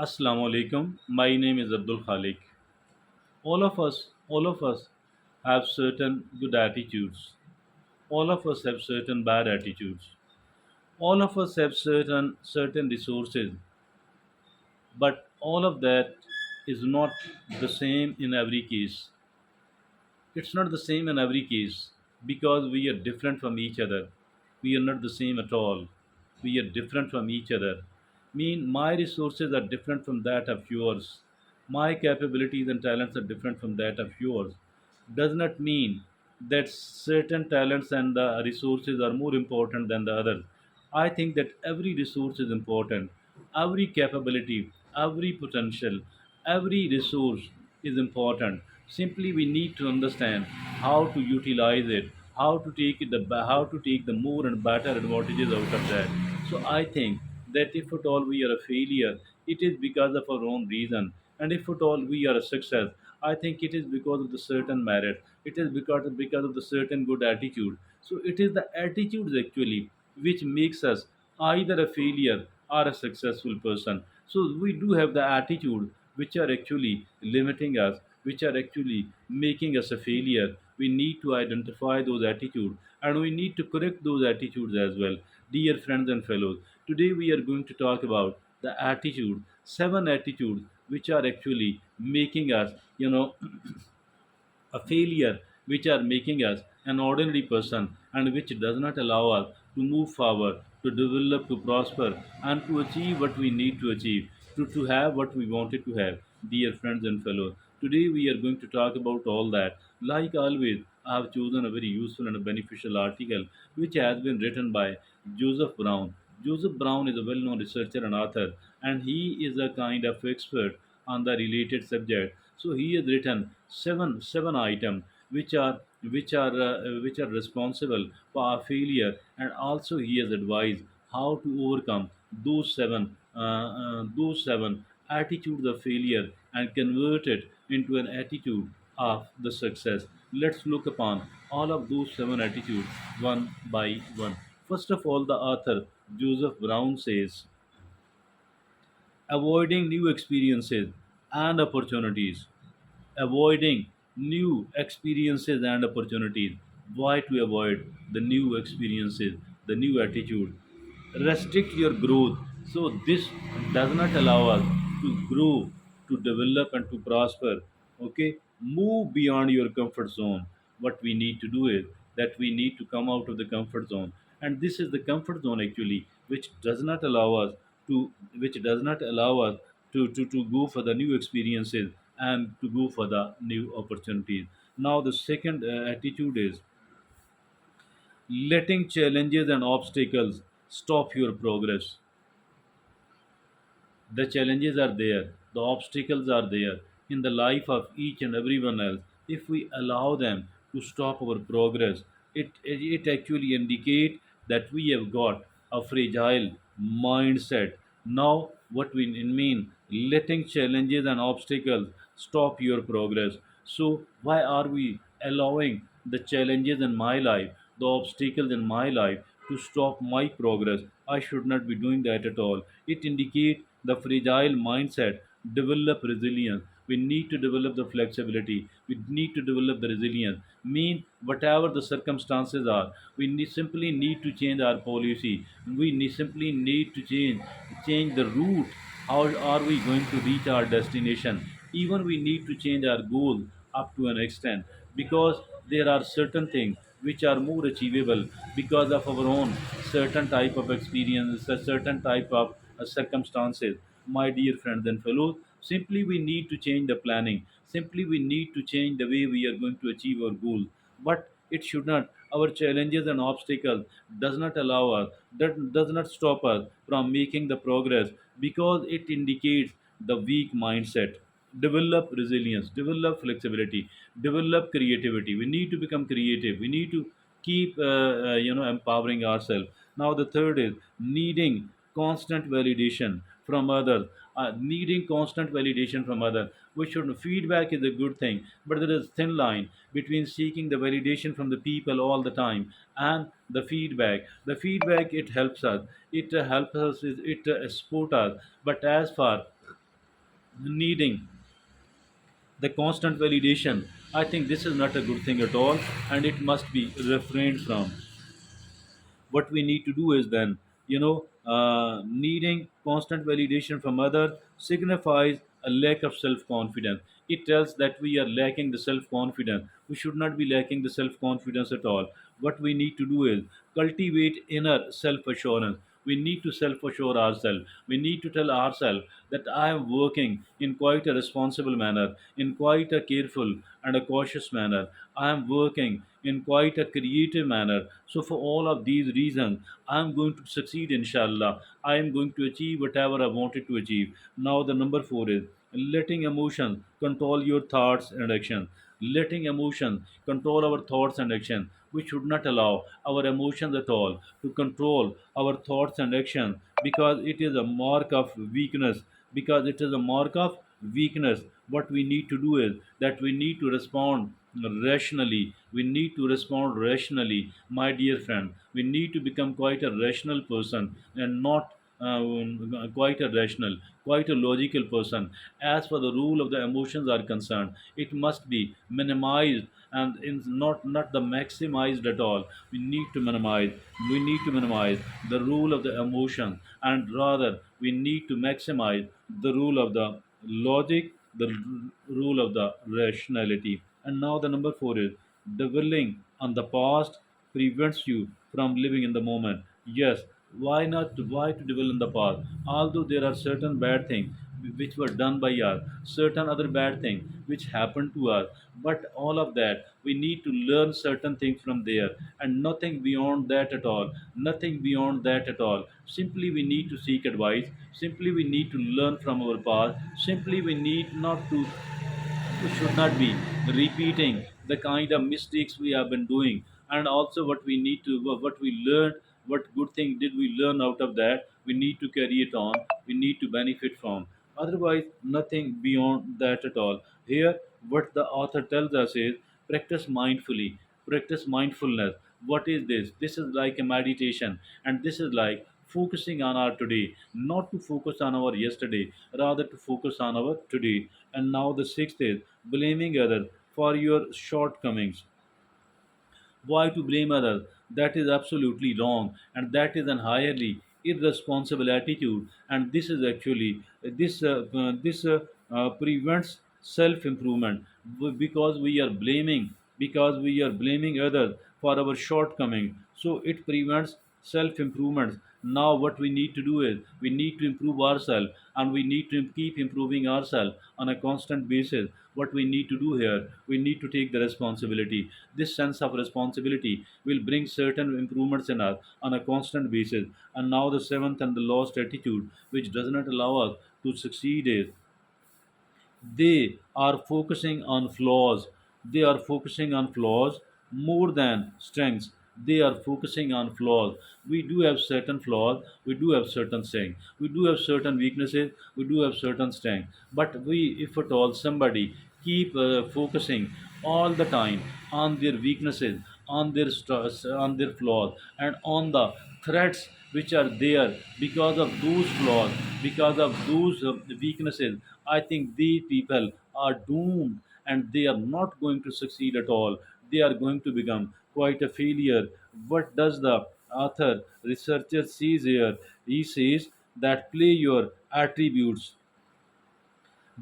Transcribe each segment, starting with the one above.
Assalamu alaikum. My name is Abdul Khalik. All of us have certain good attitudes. All of us have certain bad attitudes. All of us have certain resources, but all of that is not the same in every case. It's not the same in every case because we are different from each other. We are not the same at all. We are different from each other. Mean my resources are different from that of yours. My capabilities and talents are different from that of yours. Does not mean that certain talents and the resources are more important than the others. I think that every resource is important. Every capability, every potential, every resource is important. Simply, we need to understand how to utilize it, how to take the more and better advantages out of that. So, I think that if at all we are a failure, it is because of our own reason, and if at all we are a success, I think it is because of the certain merit. It is because of the certain good attitude. So, it is the attitudes actually which makes us either a failure or a successful person. So we do have the attitude which are actually limiting us, which are actually making us a failure. We need to identify those attitudes and we need to correct those attitudes as well. Dear friends and fellows, today we are going to talk about the attitude, seven attitudes which are actually making us, a failure which are making us an ordinary person and which does not allow us to move forward, to develop, to prosper, and to achieve what we need to achieve, to have what we wanted to have. Dear friends and fellows, today we are going to talk about all that. Like always, I have chosen a very useful and a beneficial article which has been written by Joseph Brown. Joseph Brown is a well known researcher and author, and he is a kind of expert on the related subject. So he has written seven items which are responsible for our failure, and also he has advised how to overcome those seven attitudes of failure and convert it into an attitude of the success. Let's look upon all of those seven attitudes one by one. First of all, the author Joseph Brown says, avoiding new experiences and opportunities. Avoiding new experiences and opportunities. Why to avoid the new experiences, the new attitude? Restrict your growth. So this does not allow us to grow, to develop, and to prosper. Okay, move beyond your comfort zone. What we need to do is that we need to come out of the comfort zone, and this is the comfort zone actually, which does not allow us to go for the new experiences and to go for the new opportunities. Now, the second attitude is letting challenges and obstacles stop your progress. The challenges are there, the obstacles are there in the life of each and everyone else. If we allow them to stop our progress, it actually indicates that we have got a fragile mindset. Now, what we mean, letting challenges and obstacles stop your progress. So, why are we allowing the challenges in my life, the obstacles in my life to stop my progress? I should not be doing that at all. It indicates the fragile mindset. Develop resilience. We need to develop the flexibility. We need to develop the resilience. Mean whatever the circumstances are, simply need to change our policy. Simply need to change the route. How are we going to reach our destination? Even we need to change our goal up to an extent, because there are certain things which are more achievable because of our own certain type of experience, a certain type of circumstances. My dear friends and fellows, simply we need to change the planning. Simply we need to change the way we are going to achieve our goal. But it should not. Our challenges and obstacles does not allow us, that does not stop us from making the progress, because it indicates the weak mindset. Develop resilience, develop flexibility, develop creativity. We need to become creative. We need to keep empowering ourselves. Now the third is needing constant validation from others. Needing constant validation from others. We should Feedback is a good thing, but there is thin line between seeking the validation from the people all the time and the feedback. The feedback, it helps us, it helps us, it support us, but as far needing the constant validation. I think this is not a good thing at all, and it must be refrained from. What we need to do is then, needing constant validation from others signifies a lack of self-confidence. It tells that we are lacking the self-confidence. We should not be lacking the self-confidence at all. What we need to do is cultivate inner self-assurance. We need to self-assure ourselves. We need to tell ourselves that I am working in quite a responsible manner, in quite a careful and a cautious manner. I am working in quite a creative manner. So, for all of these reasons, I am going to succeed, inshallah. I am going to achieve whatever I wanted to achieve. Now, the number four is letting emotions control your thoughts and actions. Letting emotions control our thoughts and actions. We should not allow our emotions at all to control our thoughts and actions, because it is a mark of weakness. Because it is a mark of weakness. What we need to do is that we need to respond rationally. We need to respond rationally, my dear friend. We need to become quite a rational person, and not quite a rational, quite a logical person. As for the rule of the emotions are concerned, it must be minimized, and not the maximized at all. We need to minimize. We need to minimize the rule of the emotion, and rather we need to maximize the rule of the logic, the rule of the rationality. And now the number four is dwelling on the past prevents you from living in the moment. Yes, why not? Why to dwell in the past? Although there are certain bad things which were done by us, certain other bad things which happened to us, but all of that we need to learn certain things from there, and nothing beyond that at all. Nothing beyond that at all. Simply we need to seek advice. Simply we need to learn from our past. Simply we need not to, we should not be repeating the kind of mistakes we have been doing. And also what we need to, what we learned, what good thing did we learn out of that, we need to carry it on. We need to benefit from. Otherwise nothing beyond that at all. Here what the author tells us is practice mindfully. Practice mindfulness. What is this? This is like a meditation, and this is like focusing on our today, not to focus on our yesterday, rather to focus on our today. And now the sixth is blaming others for your shortcomings. Why to blame others? That is absolutely wrong, and that is an highly irresponsible attitude. And this is actually this prevents self improvement, because we are blaming others for our shortcoming. So it prevents self improvement. Now what we need to do is we need to improve ourselves, and we need to keep improving ourselves on a constant basis. What we need to do here, we need to take the responsibility. This sense of responsibility will bring certain improvements in us on a constant basis. And now the seventh and the last attitude which does not allow us to succeed is they are focusing on flaws. They are focusing on flaws more than strengths. They are focusing on flaws. We do have certain flaws. We do have certain strengths. We do have certain weaknesses. We do have certain strengths. But we, if at all, somebody keep focusing all the time on their weaknesses, on their on their flaws, and on the threats which are there because of those flaws, because of those weaknesses. I think these people are doomed, and they are not going to succeed at all. They are going to become quite a failure. What does the author researcher sees here? He says that play your attributes.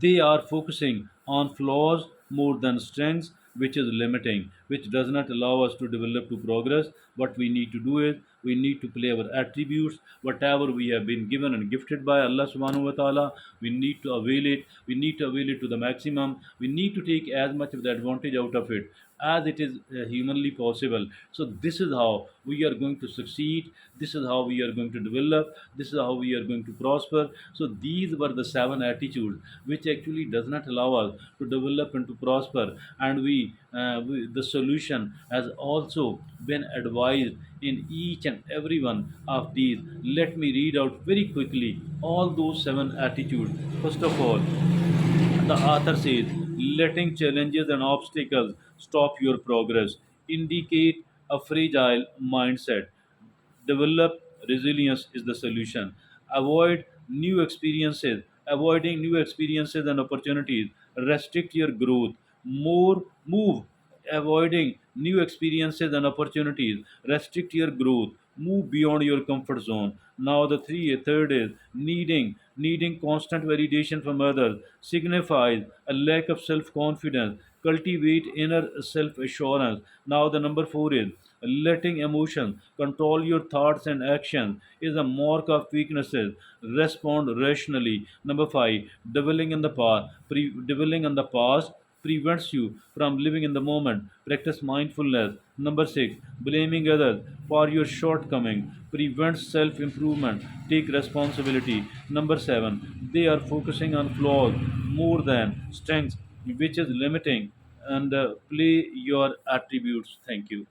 They are focusing on flaws more than strengths, which is limiting, which does not allow us to develop to progress. What we need to do is we need to play our attributes, whatever we have been given and gifted by Allah subhanahu wa ta'ala. We need to avail it. We need to avail it to the maximum. We need to take as much of the advantage out of it as it is humanly possible. So this is how we are going to succeed. This is how we are going to develop. This is how we are going to prosper. So these were the seven attitudes which actually does not allow us to develop and to prosper. And the solution has also been advised in each and every one of these. Let me read out very quickly all those seven attitudes. First of all, the author says, letting challenges and obstacles stop your progress, indicate a fragile mindset. Develop resilience is the solution. Avoid new experiences avoiding new experiences and opportunities restrict your growth. More move, avoiding new experiences and opportunities restrict your growth. Move beyond your comfort zone. Now the third is needing constant validation from others signifies a lack of self-confidence. Cultivate inner self-assurance. Now the number four is letting emotions control your thoughts and actions is a mark of weaknesses. Respond rationally. Number five, dwelling in the past prevents you from living in the moment. Practice mindfulness. Number six, blaming others for your shortcoming prevents self improvement. Take responsibility. Number seven, they are focusing on flaws more than strengths, which is limiting. And play your attributes. Thank you.